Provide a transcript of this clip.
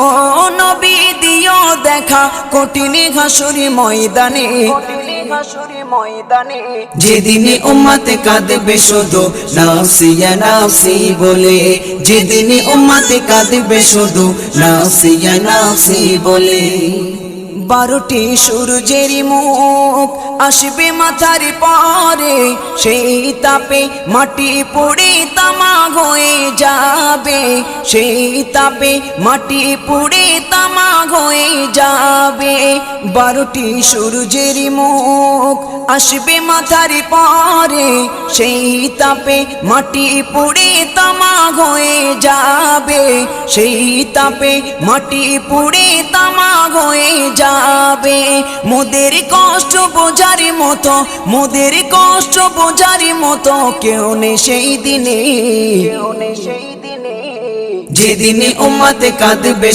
ও নবী দিও দেখা কঠিন হাসুরি ময়দানে, যেদিনে উম্মতে কাঁদবে শুধু নাফসি ইয়া নাফসি বলে, যেদিনে উম্মতে কাঁদবে শুধু নাফসি ইয়া নাফসি বলে। 12টি সূর্যের মুখ আসবে মাথার পরে, সেই তাপে মাটি পুড়ে তামা হয়ে যাবে, সেই তাপে মাটি পুড়ে তামা হয়ে যাবে। 12টি সূর্যের মুখ আসবে মাথার পরে, সেই তাপে মাটি পুড়ে তামা হয়ে যাবে, সেই তাপে মাটি পুড়ে তামা হয়ে যাবে। মোদের কষ্ট বোঝার মতো, মোদের কষ্ট বোঝার মতো কেউ নেই সেই দিনে, যেদিনে উম্মতে কাঁদবে